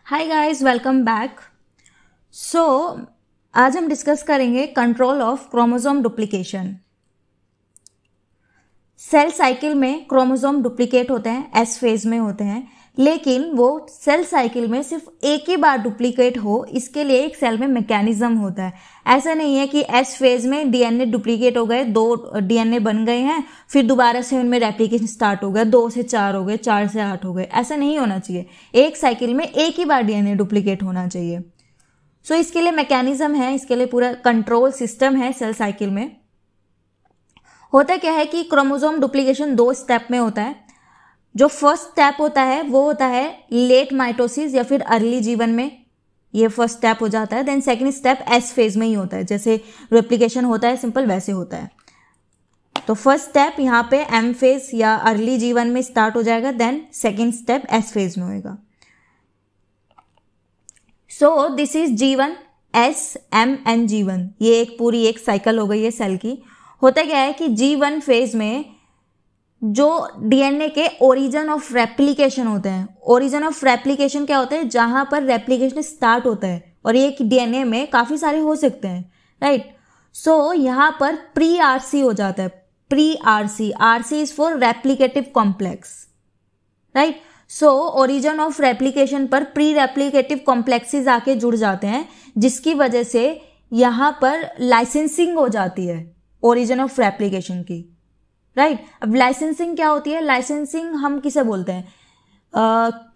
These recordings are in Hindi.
हाय गाइस, वेलकम बैक। सो आज हम डिस्कस करेंगे control of chromosome duplication. Cell cycle में क्रोमोसोम डुप्लीकेट होते हैं, एस फेज में होते हैं, लेकिन वो सेल साइकिल में सिर्फ एक ही बार डुप्लीकेट हो, इसके लिए एक सेल में मैकेनिज्म होता है। ऐसा नहीं है कि एस फेज में डीएनए डुप्लीकेट हो गए, 2 डीएनए बन गए हैं, फिर दोबारा से उनमें रेप्लिकेशन स्टार्ट हो गया, 2 से 4 हो गए, 4 से 8 हो गए। ऐसा नहीं होना चाहिए। एक साइकिल में एक ही बार डीएनए डुप्लीकेट होना चाहिए। सो इसके लिए मैकेनिज्म है, इसके लिए पूरा कंट्रोल सिस्टम है सेल साइकिल में। होता क्या है कि क्रोमोसोम डुप्लीकेशन 2 स्टेप में होता है। जो फर्स्ट स्टेप होता है वो होता है लेट माइटोसिस या फिर अर्ली जीवन में, ये फर्स्ट स्टेप हो जाता है। Then second step S phase में ही होता है, जैसे रेप्लिकेशन होता है सिंपल वैसे होता है। तो फर्स्ट स्टेप यहाँ पे एम फेज या अर्ली जीवन में स्टार्ट हो जाएगा, then second step S phase में होएगा। So this is G1, S, M and G1। ये एक पूरी एक साइकिल हो गई है सेल की। होता क्या है कि G1 फेज में जो डीएनए के ओरिजिन ऑफ रेप्लिकेशन होते हैं। ओरिजिन ऑफ रेप्लिकेशन क्या होता है? जहां पर रेप्लिकेशन स्टार्ट होता है, और ये एक डीएनए में काफी सारे हो सकते हैं, राइट। सो यहां पर प्री आरसी हो जाता है। Pre RC, RC is for replicative complex, right. So origin of replication पर प्री रेप्लिकेटिव कॉम्प्लेक्सेस आके जुड़ जाते हैं, जिसकी वजह से यहां पर लाइसेंसिंग हो जाती है ओरिजिन ऑफ रेप्लिकेशन की, राइट। अब लाइसेंसिंग क्या होती है? लाइसेंसिंग हम किसे बोलते हैं?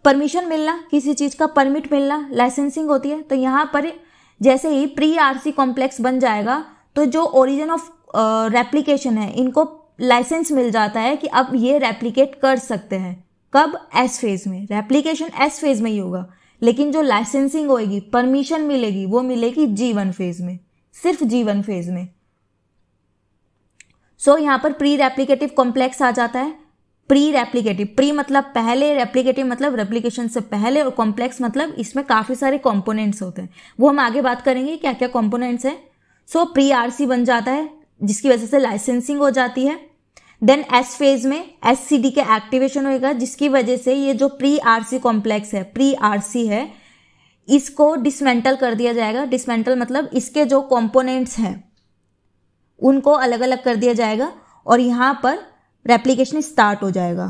परमिशन मिलना, किसी चीज का परमिट मिलना लाइसेंसिंग होती है। तो यहां पर जैसे ही प्री आरसी कॉम्प्लेक्स बन जाएगा तो जो ओरिजिन ऑफ रेप्लिकेशन है, इनको लाइसेंस मिल जाता है कि अब ये रेप्लिकेट कर सकते हैं। कब? एस फेज में। रेप्लिकेशन एस फेज में ही होगा, लेकिन जो लाइसेंसिंग होगी, परमिशन मिलेगी, वो मिलेगी G1 फेज में, सिर्फ G1 फेज में। सो यहां पर प्री रेप्लिकेटिव कॉम्प्लेक्स आ जाता है। प्री रेप्लिकेटिव, प्री मतलब पहले, रेप्लिकेटिव मतलब रेप्लिकेशन से पहले, और कॉम्प्लेक्स मतलब इसमें काफी सारे कंपोनेंट्स होते हैं। वो हम आगे बात करेंगे क्या क्या कंपोनेंट्स हैं। सो प्री आरसी बन जाता है, जिसकी वजह से लाइसेंसिंग हो जाती है। देन एस फेज में एससीडी के एक्टिवेशन होगा, जिसकी वजह से ये जो प्री आरसी कॉम्प्लेक्स है, प्री आरसी है, इसको डिसमेंटल कर दिया जाएगा। डिसमेंटल मतलब इसके जो कंपोनेंट्स हैं उनको अलग अलग कर दिया जाएगा, और यहां पर रेप्लिकेशन स्टार्ट हो जाएगा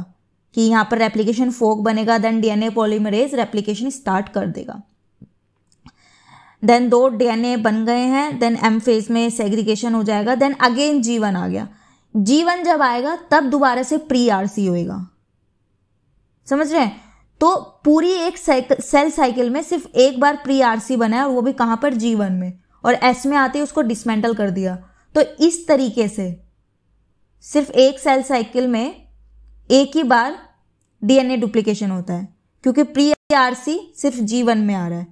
कि यहां पर रेप्लिकेशन फोक बनेगा। Then DNA polymerase replication start कर देगा। देन 2 डीएनए बन गए हैं, देन एम फेज में सेग्रीगेशन हो जाएगा। देन अगेन G1 आ गया। G1 जब आएगा तब दोबारा से प्री आरसी होएगा, समझ रहे हैं? तो पूरी एक सेल साइकिल में सिर्फ एक बार प्री आरसी बना है, और वो भी कहां पर? G1 में। और एस में आते ही उसको डिसमेंटल कर दिया। तो इस तरीके से सिर्फ एक सेल साइकिल में एक ही बार डीएनए डुप्लीकेशन होता है, क्योंकि प्री आरसी सिर्फ G1 में आ रहा है।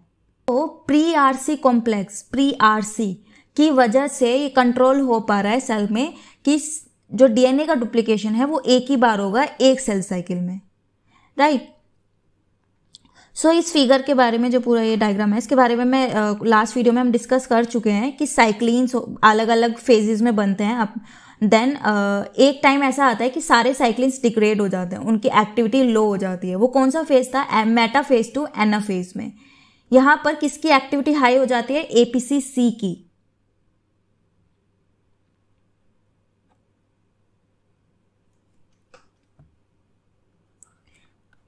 तो pre RC complex, pre RC की वजह से ये कंट्रोल हो पा रहा है सेल में कि जो डीएनए का डुप्लीकेशन है वो एक ही बार होगा एक सेल साइकिल में, राइट। सो इस फिगर के बारे में, जो पूरा ये डायग्राम है, इसके बारे में मैं लास्ट वीडियो में हम डिस्कस कर चुके हैं कि साइक्लिन्स अलग अलग फेजेस में बनते हैं। अब देन एक टाइम ऐसा आता है कि सारे साइक्लिन्स डिग्रेड हो जाते हैं, उनकी एक्टिविटी लो हो जाती है। वो कौन सा फेज था? मेटा फेज टू एना फेज में। यहां पर किसकी एक्टिविटी हाई हो जाती है? APC-C की।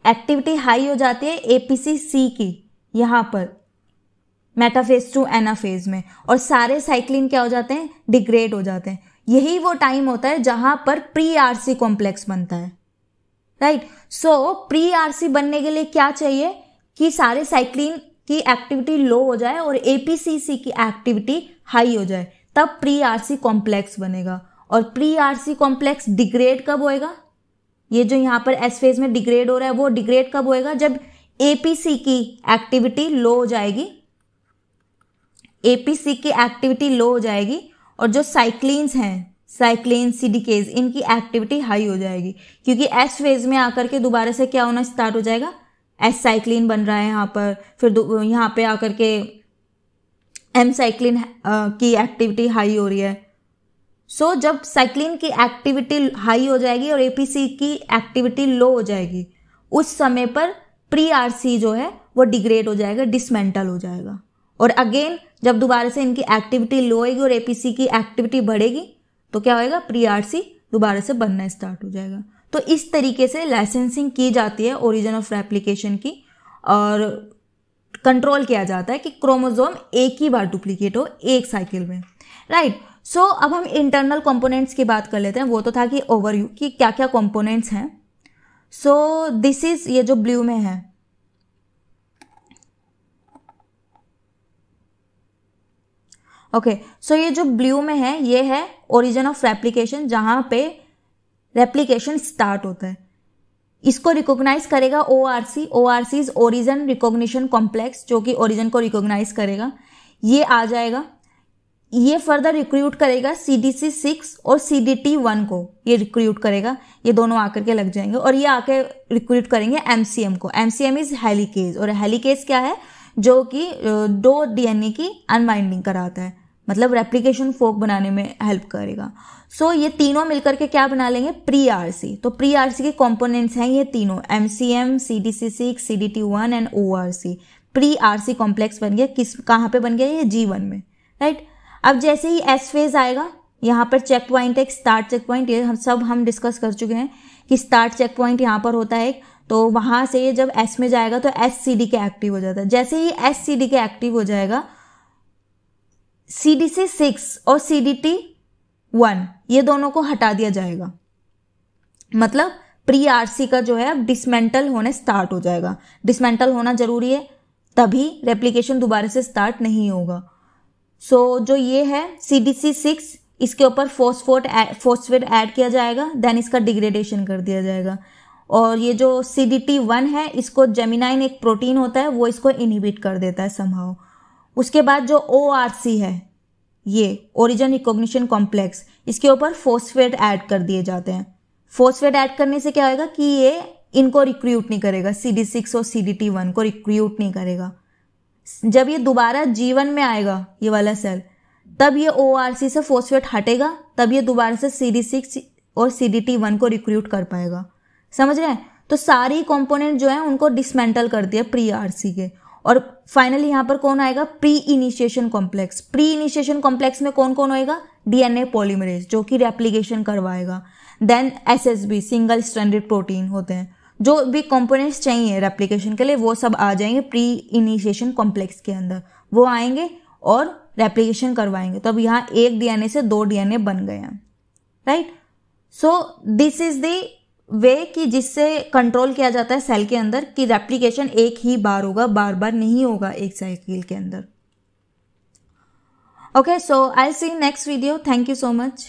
एक्टिविटी हाई हो जाती है APC-C की यहां पर मेटाफेज टू एनाफेज में, और सारे साइक्लिन क्या हो जाते हैं? डिग्रेड हो जाते हैं। यही वो टाइम होता है जहां पर प्री आरसी कॉम्प्लेक्स बनता है, राइट। सो प्री आरसी बनने के लिए क्या चाहिए? कि सारे साइक्लिन की एक्टिविटी लो हो जाए और APC-C की एक्टिविटी हाई हो जाए, तब प्री आरसी कॉम्प्लेक्स बनेगा। और प्री आरसी कॉम्प्लेक्स डिग्रेड कब होएगा? ये जो यहां पर एस फेज में डिग्रेड हो रहा है, वो डिग्रेड कब होएगा? जब APC की एक्टिविटी लो हो जाएगी। APC की एक्टिविटी लो हो जाएगी, और जो साइक्लिन्स हैं, साइक्लिन CDKs, इनकी एक्टिविटी हाई हो जाएगी, क्योंकि एस फेज में आकर के दोबारा से क्या होना स्टार्ट हो जाएगा? एस साइक्लिन बन रहा है यहां पर, फिर यहां पे आकर के एम साइक्लिन की एक्टिविटी हाई हो रही है। सो जब साइक्लिन की एक्टिविटी हाई हो जाएगी और APC की एक्टिविटी लो हो जाएगी, उस समय पर प्री आरसी जो है वो डिग्रेड हो जाएगा, डिसमेंटल हो जाएगा। और अगेन जब दोबारा से इनकी एक्टिविटी लो होगी और एपीसी की एक्टिविटी बढ़ेगी तो क्या होएगा, प्री आरसी दोबारा से बनना स्टार्ट हो जाएगा। तो इस तरीके से लाइसेंसिंग की जाती है ओरिजिन ऑफ रेप्लिकेशन की, और कंट्रोल किया जाता है कि क्रोमोसोम एक ही बार डुप्लीकेट हो एक साइकिल में, राइट। सो अब हम इंटरनल कंपोनेंट्स की बात कर लेते हैं। वो तो था कि ओवरव्यू कि क्या क्या कंपोनेंट्स हैं। सो दिस इज, ये जो ब्लू में है, ओके सो ये जो ब्लू में है ये है ओरिजिन ऑफ रेप्लिकेशन, जहां पे रेप्लिकेशन स्टार्ट होता है। इसको रिकॉग्नाइज करेगा ORC। ORC is origin recognition complex, जो कि ओरिजिन को रिकॉग्नाइज करेगा। ये आ जाएगा, ये फर्दर रिक्रूट करेगा CDC6 और CDT1 को, ये रिक्रूट करेगा, ये दोनों आकर के लग जाएंगे और ये आके रिक्रूट करेंगे MCM को। MCM इज हेलिकेज, और हेलिकेज क्या है, जो कि 2 DNA की अनवाइंडिंग कराता है, मतलब रेप्लिकेशन फोक बनाने में हेल्प करेगा। सो ये तीनों मिलकर के क्या बना लेंगे, प्री आरसी। तो प्री आरसी के कंपोनेंट्स हैं ये तीनों, MCM, CDC6, CDT1 and ORC। Pre RC complex बन गया, कहाँ पे बन गया, ये G1 में, राइट। अब जैसे ही S फेज आएगा, यहाँ पर चेक पॉइंट है, स्टार्ट चेक पॉइंट, ये हम डिस्कस कर चुके हैं कि स्टार्ट चेक पॉइंट यहाँ पर होता है। तो वहां से ये जब S में जाएगा तो SCD के एक्टिव हो जाता है। जैसे ही SCD के एक्टिव हो जाएगा, CDC6 और CDT1 ये दोनों को हटा दिया जाएगा, मतलब प्री आरसी का जो है अब डिसमेंटल होने स्टार्ट हो जाएगा। डिसमेंटल होना जरूरी है, तभी रेप्लिकेशन दोबारा से स्टार्ट नहीं होगा। सो जो ये है CDC6, इसके ऊपर फॉस्फेट ऐड किया जाएगा, देन इसका डिग्रेडेशन कर दिया जाएगा। और ये जो CDT1 है, इसको जेमिनाइन एक प्रोटीन होता है, वो इसको इनहिबिट कर देता है समहाउ। उसके बाद जो ORC है, ये ओरिजिन रिकॉग्निशन कॉम्प्लेक्स, इसके ऊपर फॉस्फेट ऐड कर दिए जाते हैं। फॉस्फेट ऐड करने से क्या होगा कि ये इनको रिक्रूट नहीं करेगा, CD6 और CDT1 को रिक्रूट नहीं करेगा। जब ये दोबारा G1 में आएगा ये वाला सेल, तब ये ORC से फॉस्फेट हटेगा, तब ये दोबारा से CD6 और CDT1 को रिक्रूट कर पाएगा। समझ रहे हैं? तो सारी कंपोनेंट जो है उनको डिसमेंटल कर दिया प्री आरसी के। और फाइनली यहाँ पर कौन आएगा, pre initiation complex. Pre initiation complex में कौन कौन होएगा, DNA पॉलीमरेज जो कि रेप्लिकेशन करवाएगा। Then SSB single stranded protein होते हैं, जो भी कंपोनेंट्स चाहिए रेप्लिकेशन के लिए वो सब आ जाएंगे प्री इनिशिएशन कॉम्प्लेक्स के अंदर, वो आएंगे और रेप्लिकेशन करवाएंगे। तो अब यहाँ एक DNA से 2 DNA बन गए हैं, right. So this is the way कि जिससे कंट्रोल किया जाता है सेल के अंदर कि रेप्लिकेशन एक ही बार होगा, बार बार नहीं होगा एक साइकिल के अंदर। Okay, so I see next video. Thank you so much.